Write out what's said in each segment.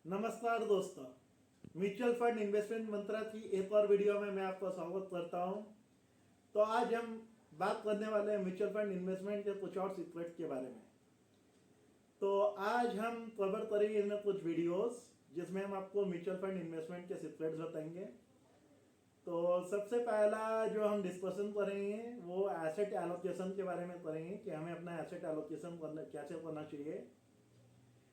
नमस्कार दोस्तों, mutual fund investment मंत्रा की एक और वीडियो में मैं आपका स्वागत करता हूं। तो आज हम बात करने वाले हैं म्यूचुअल फंड इन्वेस्टमेंट के कुछ और सीक्रेट के बारे में। तो आज हम कवर करेंगे इनमें कुछ वीडियोस जिसमें हम आपको म्यूचुअल फंड इन्वेस्टमेंट के सीक्रेट्स बताएंगे। तो सबसे पहला जो हम डिस्कशन करेंगे वो एसेट एलोकेशन के बारे में करेंगे कि हमें अपना एसेट एलोकेशन कैसे करना चाहिए।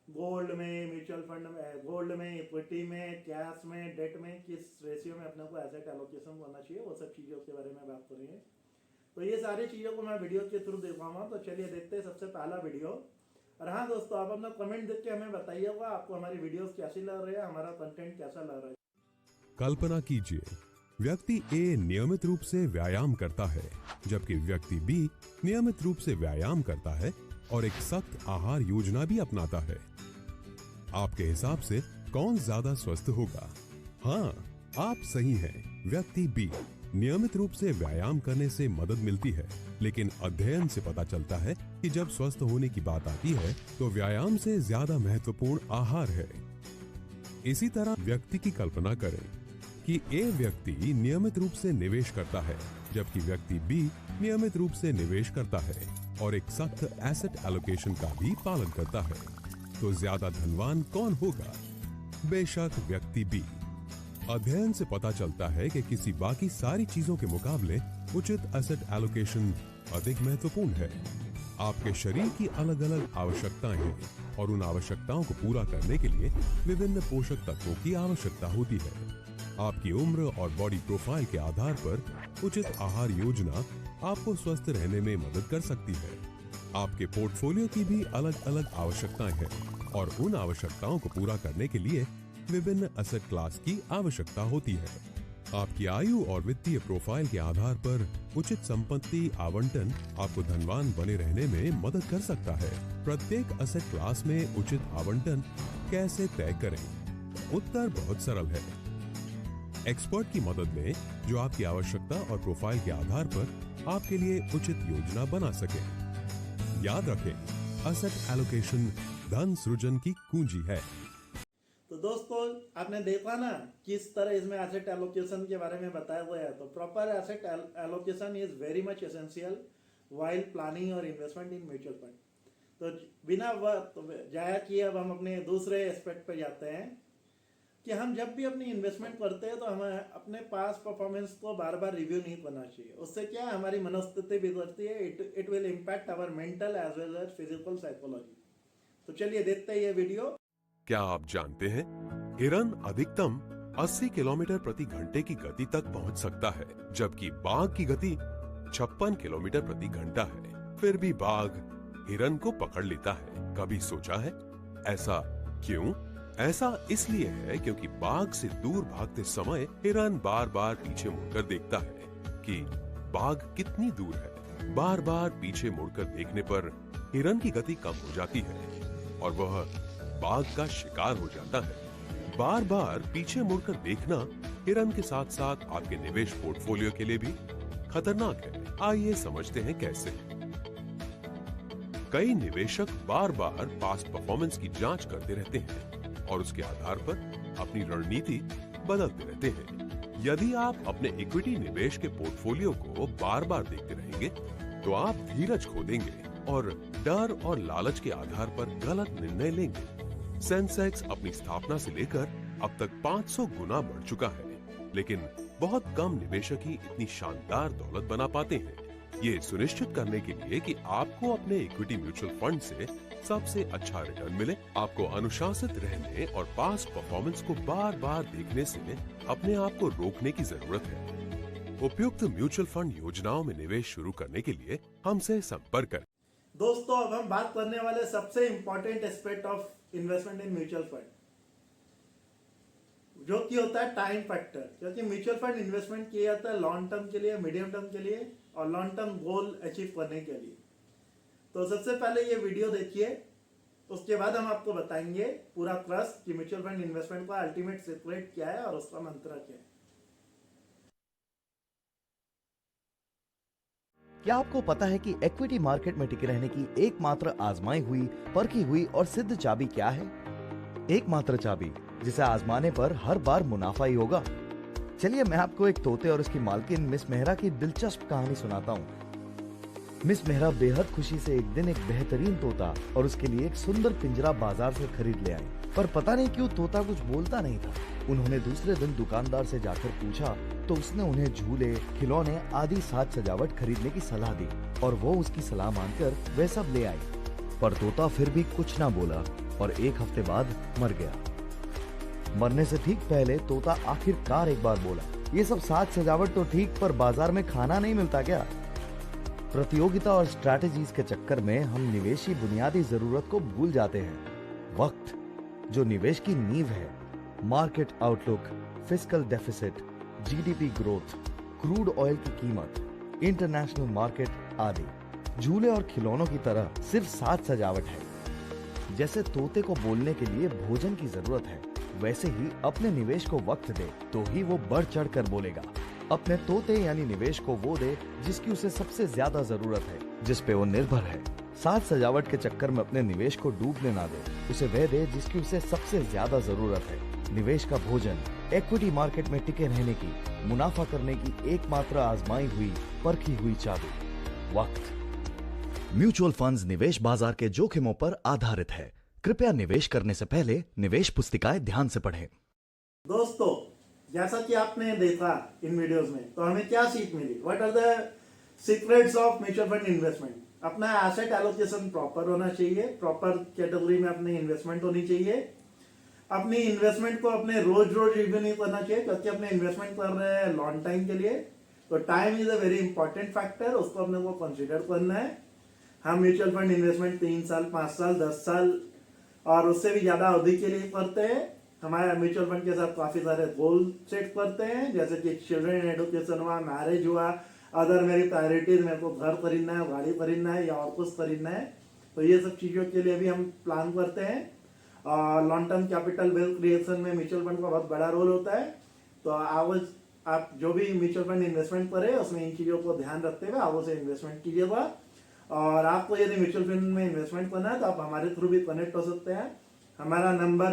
गोल्ड में, म्यूचुअल फंड में, गोल्ड में, इक्विटी में, कैश में, डेट में, किस रेशियो में अपने को एसेट एलोकेशन करना चाहिए, वो सब चीज़ों के बारे में बात करेंगे। तो ये सारी चीज़ों को मैं वीडियो के थ्रू दिखाऊंगा। तो चलिए देखते हैं सबसे पहला वीडियो। और हाँ दोस्तों, आप अपना कमेंट देख के हमें बताइएगा आपको हमारी वीडियोस कैसी लग रही है, हमारा कंटेंट कैसा लग रहा है। कल्पना कीजिए, व्यक्ति ए नियमित रूप से व्यायाम करता है, जबकि व्यक्ति बी नियमित रूप से व्यायाम करता है और एक सख्त आहार योजना भी अपनाता है। आपके हिसाब से कौन ज्यादा स्वस्थ होगा? हाँ, आप सही हैं। व्यक्ति बी नियमित रूप से व्यायाम करने से मदद मिलती है, लेकिन अध्ययन से पता चलता है कि जब स्वस्थ होने की बात आती है तो व्यायाम से ज्यादा महत्वपूर्ण आहार है। इसी तरह व्यक्ति की कल्पना करें कि ए व्यक्ति नियमित रूप से निवेश करता है, जबकि व्यक्ति बी नियमित रूप से निवेश करता है और एक सख्त एसेट एलोकेशन का भी पालन करता है। तो ज्यादा धनवान कौन होगा? बेशक व्यक्ति बी। अध्ययन से पता चलता है कि किसी बाकी सारी चीजों के मुकाबले उचित एसेट एलोकेशन अधिक महत्वपूर्ण है। आपके शरीर की अलग अलग आवश्यकताएं हैं और उन आवश्यकताओं को पूरा करने के लिए विभिन्न पोषक तत्वों की आवश्यकता होती है। आपकी उम्र और बॉडी प्रोफाइल के आधार पर उचित आहार योजना आपको स्वस्थ रहने में मदद कर सकती है। आपके पोर्टफोलियो की भी अलग अलग आवश्यकताएं हैं और उन आवश्यकताओं को पूरा करने के लिए विभिन्न एसेट क्लास की आवश्यकता होती है। आपकी आयु और वित्तीय प्रोफाइल के आधार पर उचित संपत्ति आवंटन आपको धनवान बने रहने में मदद कर सकता है। प्रत्येक एसेट क्लास में उचित आवंटन कैसे तय करें? उत्तर बहुत सरल है। एक्सपर्ट की मदद लें जो आपकी आवश्यकता और प्रोफाइल के आधार पर आपके लिए उचित योजना बना सके। याद रखें, एसेट एलोकेशन धन सृजन की कुंजी है। तो दोस्तों, आपने देखा ना किस तरह इसमें एसेट एलोकेशन के बारे में बताया गया है। तो proper asset allocation is very much essential while planning और इन्वेस्टमेंट इन म्यूचुअल फंड। तो बिना वक्त जाया किए अब हम अपने दूसरे एस्पेक्ट पे जाते हैं कि हम जब भी अपनी इन्वेस्टमेंट करते हैं तो हमें अपने पास परफॉर्मेंस को बार बार रिव्यू नहीं करना चाहिए। उससे क्या है, हमारी मनोस्थिति बिगड़ती है। It will impact our mental as well as physical psychology. तो चलिए देखते हैं ये वीडियो। क्या आप जानते हैं, हिरन अधिकतम 80 किलोमीटर प्रति घंटे की गति तक पहुंच सकता है, जबकि बाघ की गति 56 किलोमीटर प्रति घंटा है। फिर भी बाघ हिरन को पकड़ लेता है। कभी सोचा है ऐसा क्यों? ऐसा इसलिए है क्योंकि बाघ से दूर भागते समय हिरन बार बार पीछे मुड़कर देखता है कि बाघ कितनी दूर है। बार बार पीछे मुड़कर देखने पर हिरन की गति कम हो जाती है और वह बाघ का शिकार हो जाता है। बार बार पीछे मुड़कर देखना हिरन के साथ साथ आपके निवेश पोर्टफोलियो के लिए भी खतरनाक है। आइए समझते हैं कैसे। कई निवेशक बार बार पास्ट परफॉर्मेंस की जांच करते रहते हैं और उसके आधार पर अपनी रणनीति बदलते रहते हैं। यदि आप अपने इक्विटी निवेश के पोर्टफोलियो को बार बार देखते रहेंगे तो आप धीरज खो देंगे और डर और लालच के आधार पर गलत निर्णय लेंगे। सेंसेक्स अपनी स्थापना से लेकर अब तक 500 गुना बढ़ चुका है, लेकिन बहुत कम निवेशक ही इतनी शानदार दौलत बना पाते हैं। ये सुनिश्चित करने के लिए कि आपको अपने इक्विटी म्यूचुअल फंड से सबसे अच्छा रिटर्न मिले, आपको अनुशासित रहने और पास्ट परफॉर्मेंस को बार बार देखने से अपने आप को रोकने की जरूरत है। उपयुक्त म्यूचुअल फंड योजनाओं में निवेश शुरू करने के लिए हमसे संपर्क करें। दोस्तों, अब हम बात करने वाले सबसे important aspect of investment in mutual fund, जो कि होता है टाइम फैक्टर। क्योंकि म्यूचुअल फंड इन्वेस्टमेंट किया जाता है लॉन्ग टर्म के लिए, मीडियम टर्म के लिए और लॉन्ग टर्म गोल अचीव करने के लिए। तो सबसे पहले ये वीडियो देखिए, उसके बाद हम आपको बताएंगे पूरा ट्रस्ट कि म्यूचुअल फंड इन्वेस्टमेंट का अल्टीमेट सीक्रेट क्या है और उसका मंत्र क्या है। क्या आपको पता है कि इक्विटी मार्केट में टिके रहने की एकमात्र आजमाई हुई, परखी हुई और सिद्ध चाबी क्या है? एकमात्र चाबी जिसे आजमाने पर हर बार मुनाफा ही होगा। चलिए मैं आपको एक तोते और उसकी मालकिन मिस मेहरा की दिलचस्प कहानी सुनाता हूँ। मिस मेहरा बेहद खुशी से एक दिन एक बेहतरीन तोता और उसके लिए एक सुंदर पिंजरा बाजार से खरीद ले आई, पर पता नहीं क्यों तोता कुछ बोलता नहीं था। उन्होंने दूसरे दिन दुकानदार से जाकर पूछा तो उसने उन्हें झूले, खिलौने आदि साज सजावट खरीदने की सलाह दी और वो उसकी सलाह मानकर वे सब ले आई। पर तोता फिर भी कुछ ना बोला और एक हफ्ते बाद मर गया। मरने से ठीक पहले तोता आखिरकार एक बार बोला, ये सब साज सजावट तो ठीक, पर बाजार में खाना नहीं मिलता क्या? प्रतियोगिता और स्ट्रैटेजीज के चक्कर में हम निवेश की बुनियादी जरूरत को भूल जाते हैं। वक्त जो निवेश की नींव है, market outlook, fiscal deficit, GDP growth, crude oil की कीमत, इंटरनेशनल मार्केट आदि झूले और खिलौनों की तरह सिर्फ साज सजावट है। जैसे तोते को बोलने के लिए भोजन की जरूरत है, वैसे ही अपने निवेश को वक्त दे तो ही वो बढ़ चढ़ कर बोलेगा। अपने तोते यानी निवेश को वो दे जिसकी उसे सबसे ज्यादा जरूरत है, जिस पे वो निर्भर है। साज सजावट के चक्कर में अपने निवेश को डूबने ना दे, उसे वह दे जिसकी उसे सबसे ज्यादा जरूरत है। निवेश का भोजन इक्विटी मार्केट में टिके रहने की, मुनाफा करने की एकमात्र आजमाई हुई, परखी हुई चाबी वक्त। म्यूचुअल फंड्स निवेश बाजार के जोखिमों पर आधारित है। कृपया निवेश करने से पहले निवेश पुस्तिकाएं ध्यान से पढ़ें। दोस्तों, जैसा कि आपने देखा इन वीडियोस में, तो हमें क्या सीख मिली? What are the secrets of mutual fund investment? अपना एसेट एलोकेशन प्रॉपर होना चाहिए, प्रॉपर कैटेगरी में अपनी इन्वेस्टमेंट होनी चाहिए। अपनी इन्वेस्टमेंट को अपने रोज रोज रिव्यू नहीं करना चाहिए, क्योंकि अपने इन्वेस्टमेंट कर रहे हैं लॉन्ग टाइम के लिए, तो time is a very important factor, उसको अपने को कंसिडर करना है। हम म्यूचुअल फंड इन्वेस्टमेंट 3 साल, 5 साल, 10 साल और उससे भी ज्यादा अवधि के लिए करते हैं। हमारे म्यूचुअल फंड के साथ काफी सारे गोल सेट करते हैं, जैसे कि चिल्ड्रन एजुकेशन हुआ, मैरिज हुआ, अदर मेरी प्रायोरिटीज, मेरे को घर खरीदना है, गाड़ी खरीदना है या और कुछ खरीदना है, तो ये सब चीजों के लिए भी हम प्लान करते हैं। और long term capital wealth creation में म्यूचुअल फंड का बहुत बड़ा रोल होता है। तो आप जो भी म्यूचुअल फंड इन्वेस्टमेंट करें उसमें इन चीजों को ध्यान रखते हुए आप उसे इन्वेस्टमेंट कीजिएगा। और आपको यदि म्यूचुअल फंड में इन्वेस्टमेंट करना है तो आप हमारे थ्रू भी कनेक्ट हो सकते हैं। हमारा नंबर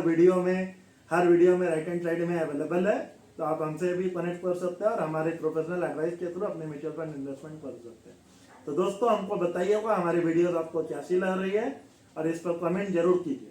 हर वीडियो में राइट हैंड साइड में अवेलेबल है, तो आप हमसे भी कनेक्ट कर सकते हैं और हमारे प्रोफेशनल एडवाइस के थ्रू अपने म्यूचुअल फंड इन्वेस्टमेंट कर सकते हैं। तो दोस्तों, हमको बताइएगा हमारी वीडियो आपको कैसी लग रही है और इस पर कमेंट जरूर कीजिए।